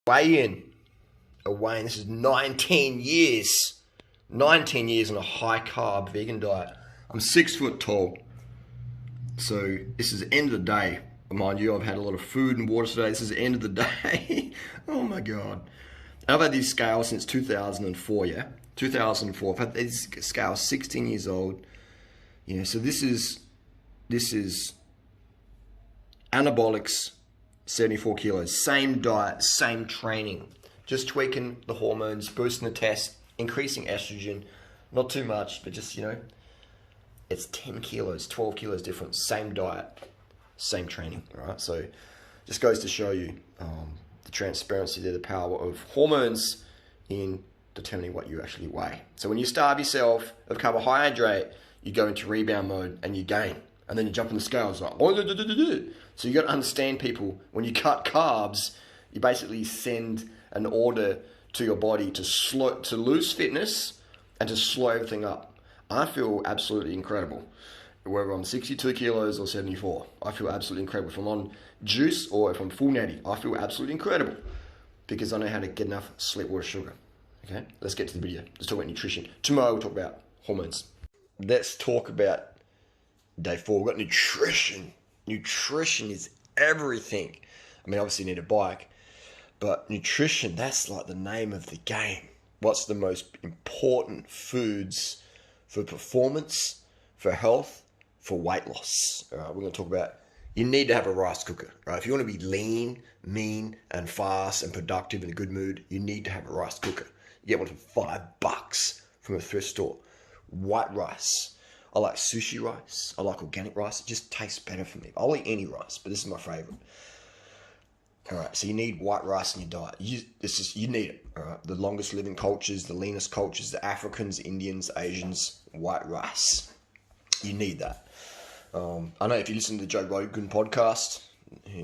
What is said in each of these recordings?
Weigh-in. A weigh-in. This is 19 years. 19 years on a high-carb vegan diet. I'm 6 foot tall. So this is the end of the day. Mind you, I've had a lot of food and water today. This is the end of the day. Oh my God. I've had these scales since 2004, yeah? 2004. I've had these scales 16 years old. Yeah, so this is anabolics, 74 kilos. Same diet, same training. Just tweaking the hormones, boosting the test, increasing estrogen. Not too much, but just, it's 10 kilos, 12 kilos difference. Same diet, same training, all right? So just goes to show you the transparency there, the power of hormones in determining what you actually weigh. So when you starve yourself of carbohydrate, you go into rebound mode and you gain. And then you jump on the scales like, oh, so you got to understand, people, when you cut carbs, you basically send an order to your body to lose fitness and to slow everything up. I feel absolutely incredible. Whether I'm 62 kilos or 74, I feel absolutely incredible. If I'm on juice or if I'm full natty, I feel absolutely incredible because I know how to get enough sleep, water, sugar. Okay, let's get to the video. Let's talk about nutrition. Tomorrow we'll talk about hormones. Let's talk about day 4. We've got nutrition. Nutrition is everything. I mean, obviously you need a bike, but nutrition, that's like the name of the game. What's the most important foods for performance, for health, for weight loss? All right, we're going to talk about, you need to have a rice cooker, right? If you want to be lean, mean, and fast and productive in a good mood, you need to have a rice cooker. You get one for $5 from a thrift store. White rice. I like sushi rice. I like organic rice. It just tastes better for me. I'll eat any rice, but this is my favorite. All right, so you need white rice in your diet. You need it. All right, the longest living cultures, the leanest cultures, the Africans, Indians, Asians, white rice. You need that. I know if you listen to the Joe Rogan podcast,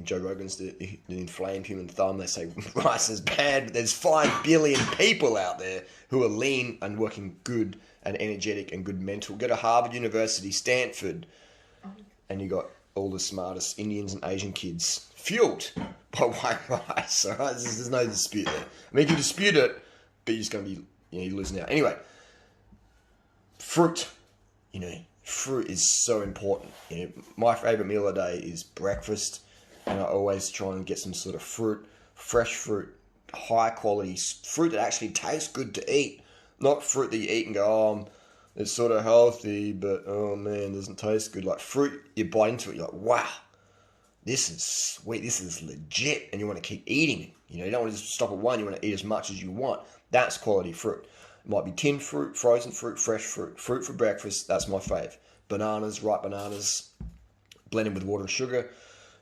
Joe Rogan's the inflamed human thumb. They say rice is bad, but there's 5 billion people out there who are lean and working good and energetic and good mental. Go to Harvard University, Stanford, and you got all the smartest Indians and Asian kids fueled by white rice. All right, there's no dispute there. I mean, you can dispute it, but you're just going to be, you're losing out. Anyway, fruit. Fruit is so important. My favorite meal of the day is breakfast, and I always try and get some sort of fruit, fresh fruit, high quality fruit that actually tastes good to eat. Not fruit that you eat and go, oh, it's sort of healthy, but oh man, it doesn't taste good. Like fruit, you bite into it, you're like, wow, this is sweet, this is legit, and you want to keep eating. You don't want to just stop at one, you want to eat as much as you want. That's quality fruit. It might be tinned fruit, frozen fruit, fresh fruit. Fruit for breakfast, that's my fave. Bananas, ripe bananas, blended with water and sugar.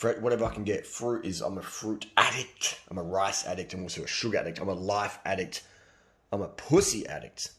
Whatever I can get. Fruit is, I'm a fruit addict. I'm a rice addict. I'm also a sugar addict. I'm a life addict. I'm a pussy addict.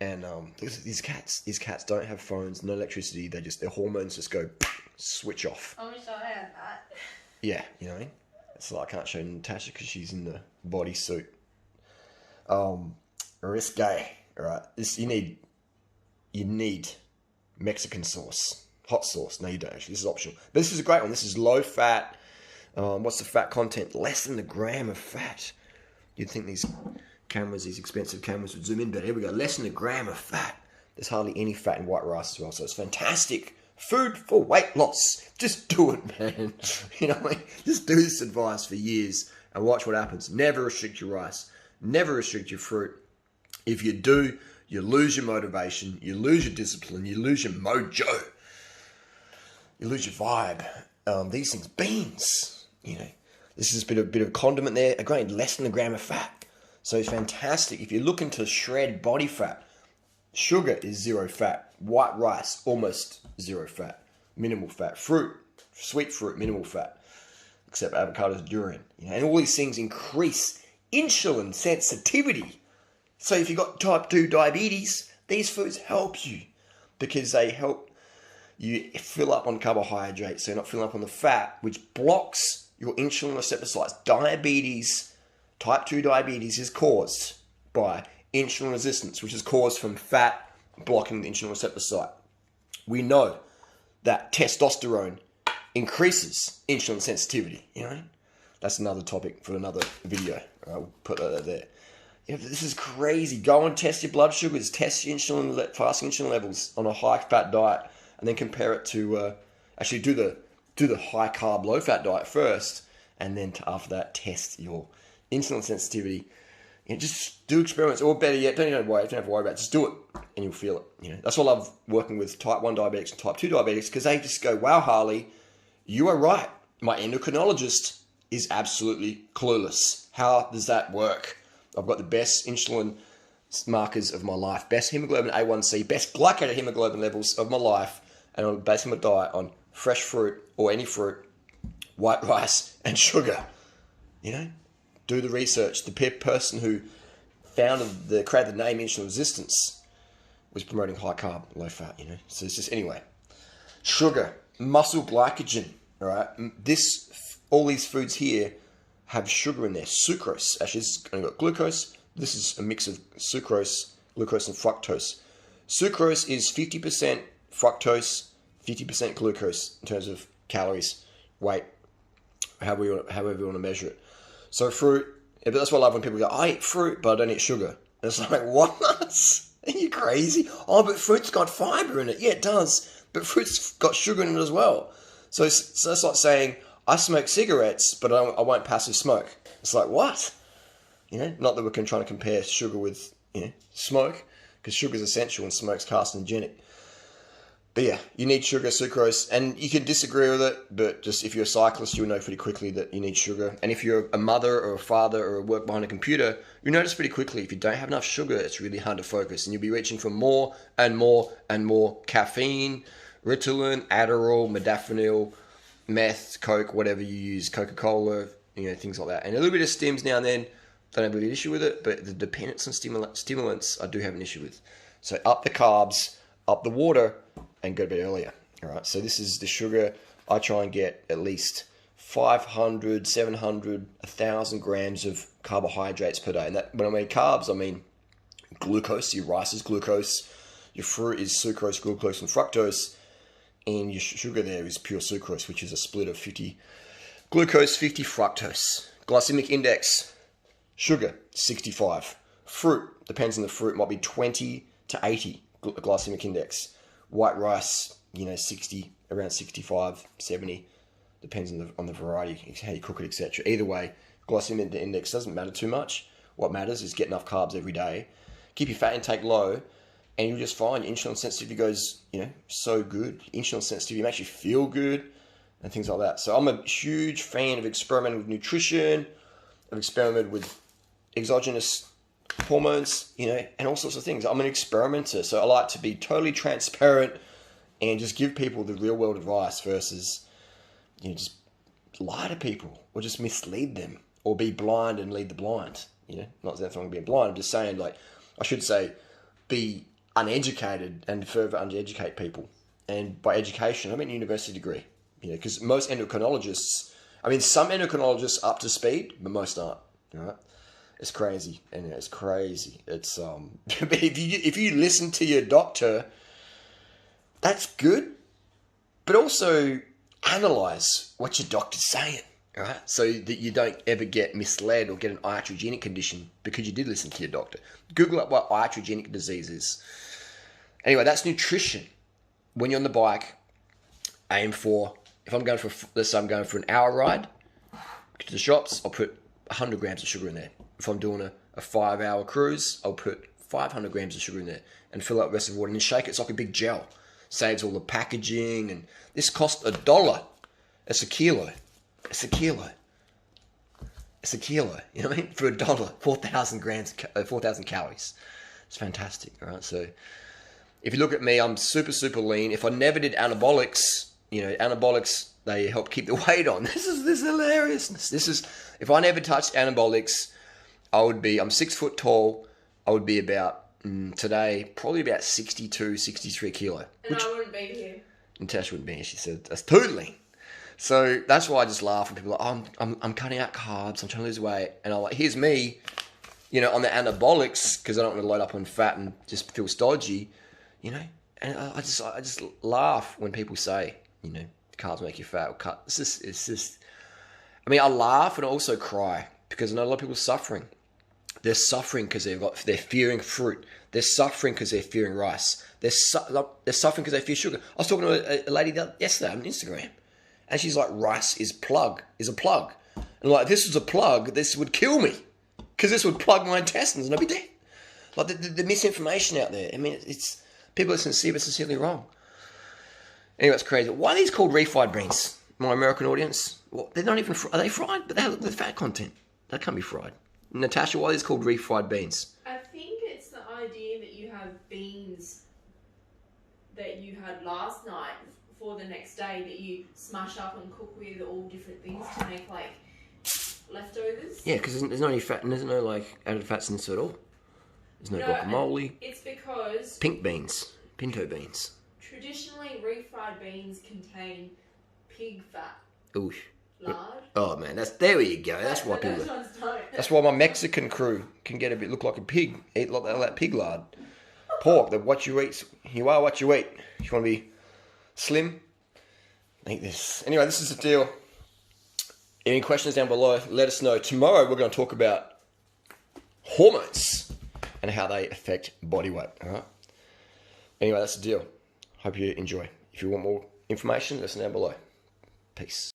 And these cats don't have phones, no electricity. Their hormones just go switch off. I wish I had that. Yeah, it's like I can't show Natasha because she's in the bodysuit. Risque, all right. You need Mexican sauce, hot sauce. No, you don't actually. This is optional. But this is a great one. This is low fat. What's the fat content? Less than a gram of fat. You'd think these expensive cameras would zoom in, but here we go. Less than a gram of fat. There's hardly any fat in white rice as well, so it's fantastic food for weight loss. Just do it, man. Just do this advice for years and watch what happens. Never restrict your rice. Never restrict your fruit. If you do, you lose your motivation, you lose your discipline, you lose your mojo, you lose your vibe. These things, beans, this is a bit of condiment there. Again, less than a gram of fat. So it's fantastic. If you're looking to shred body fat, sugar is 0 fat. White rice, almost 0 fat. Minimal fat. Fruit, sweet fruit, minimal fat. Except avocados, durian. And all these things increase insulin sensitivity. So if you've got type 2 diabetes, these foods help you because they help you fill up on carbohydrates, so you're not filling up on the fat, which blocks your insulin receptor sites. Diabetes, type 2 diabetes is caused by insulin resistance, which is caused from fat blocking the insulin receptor site. We know that testosterone increases insulin sensitivity, that's another topic for another video. We'll put that there. Yeah, this is crazy. Go and test your blood sugars, test your fasting insulin levels on a high fat diet, and then compare it to actually do the high carb, low fat diet first, and then after that test your insulin sensitivity. Just do experiments, or better yet, don't have to worry about it. Just do it, and you'll feel it. That's why I love working with type 1 diabetics and type 2 diabetics, because they just go, wow, Harley, you are right. My endocrinologist is absolutely clueless. How does that work? I've got the best insulin markers of my life, best hemoglobin A1C, best glycated hemoglobin levels of my life, and I'm basing my diet on fresh fruit or any fruit, white rice, and sugar. Do the research. The person who created the name insulin resistance was promoting high carb, low fat, So it's just, anyway. Sugar, muscle glycogen, all right? All these foods here have sugar in there. Sucrose, actually, it's only got glucose. This is a mix of sucrose, glucose, and fructose. Sucrose is 50% fructose, 50% glucose in terms of calories, weight, however you want to measure it. So fruit, that's what I love when people go, I eat fruit, but I don't eat sugar. And it's like, what? Are you crazy? Oh, but fruit's got fiber in it. Yeah, it does. But fruit's got sugar in it as well. So it's like saying, I smoke cigarettes, but I won't passively smoke. It's like, what? Not that we're trying to compare sugar with smoke, because sugar is essential and smoke's carcinogenic. But yeah, you need sugar, sucrose, and you can disagree with it, but just if you're a cyclist, you'll know pretty quickly that you need sugar. And if you're a mother or a father or work behind a computer, you'll notice pretty quickly if you don't have enough sugar, it's really hard to focus, and you'll be reaching for more and more and more caffeine, Ritalin, Adderall, modafinil, meth, Coke, whatever you use, Coca-Cola, things like that. And a little bit of stims now and then, don't have an issue with it, but the dependence on stimulants, I do have an issue with. So up the carbs, up the water, and go to bed earlier. All right, so this is the sugar. I try and get at least 500, 700, 1,000 grams of carbohydrates per day. And that, when I mean carbs, I mean glucose. Your rice is glucose. Your fruit is sucrose, glucose, and fructose. And your sugar there is pure sucrose, which is a split of 50 glucose, 50 fructose. Glycemic index, sugar, 65. Fruit, depends on the fruit, might be 20 to 80 glycemic index. White rice, 60, around 65, 70. Depends on the variety, how you cook it, etc. Either way, glycemic index doesn't matter too much. What matters is get enough carbs every day. Keep your fat intake low, and you'll just find your insulin sensitivity goes, so good. Insulin sensitivity makes you feel good, and things like that. So I'm a huge fan of experimenting with nutrition. I've experimented with exogenous hormones, and all sorts of things. I'm an experimenter, so I like to be totally transparent and just give people the real world advice versus, just lie to people or just mislead them or be blind and lead the blind. Not that I'm being blind. I'm just saying, I should say, be uneducated and further undereducate people. And by education, I mean university degree. Because most endocrinologists, some endocrinologists are up to speed, but most aren't. Right? It's crazy, and it's crazy. It's if you listen to your doctor, that's good, but also analyze what your doctor's saying, all right? So that you don't ever get misled or get an iatrogenic condition because you did listen to your doctor. Google up what iatrogenic disease is. Anyway, that's nutrition. When you're on the bike, aim for, if I'm going for, let's say I'm going for an hour ride to the shops, I'll put 100 grams of sugar in there. If I'm doing a 5-hour cruise, I'll put 500 grams of sugar in there and fill up the rest of water and then shake it. It's like a big gel. Saves all the packaging, and this costs $1. It's a kilo. It's a kilo. It's a kilo. You know what I mean? For $1, 4,000 grams, 4,000 calories. It's fantastic. All right. So if you look at me, I'm super, super lean. If I never did anabolics, anabolics, they help keep the weight on. This is hilariousness. If I never touched anabolics, I'm 6 foot tall. I would be about, today, probably about 62, 63 kilo. And I wouldn't be here. And Tash wouldn't be here. She said, that's totally. So that's why I just laugh when people are like, I'm cutting out carbs. I'm trying to lose weight. And I'm like, here's me, on the anabolics, because I don't want to load up on fat and just feel stodgy, And I just laugh when people say, carbs make you fat or cut. It's just, I mean, I laugh and I also cry because I know a lot of people are suffering. They're suffering because they're fearing fruit. They're suffering because they're fearing rice. They're suffering because they fear sugar. I was talking to a lady yesterday on Instagram, and she's like, rice is a plug. And like, if this was a plug, this would kill me because this would plug my intestines and I'd be dead. Like the misinformation out there. I mean, it's people are sincere but sincerely wrong. Anyway, it's crazy. Why are these called refried beans? My American audience, well, they're not even. Are they fried? But they have the fat content. They can't be fried. Natasha, why are these called refried beans? I think it's the idea that you have beans that you had last night for the next day that you smash up and cook with all different things to make like leftovers. Yeah, because there's no any fat and there's no like added fats in this at all. There's no guacamole. It's because Pink beans, pinto beans. Traditionally, refried beans contain pig fat. Ooh. Lard. Oh man, there you go. That's why people. That's why my Mexican crew can get a bit look like a pig. Eat like that pig lard, pork. That what you eat. You are what you eat. If you want to be slim, eat this. Anyway, this is the deal. Any questions down below? Let us know. Tomorrow we're going to talk about hormones and how they affect body weight. All right. Anyway, that's the deal. Hope you enjoy. If you want more information, listen down below. Peace.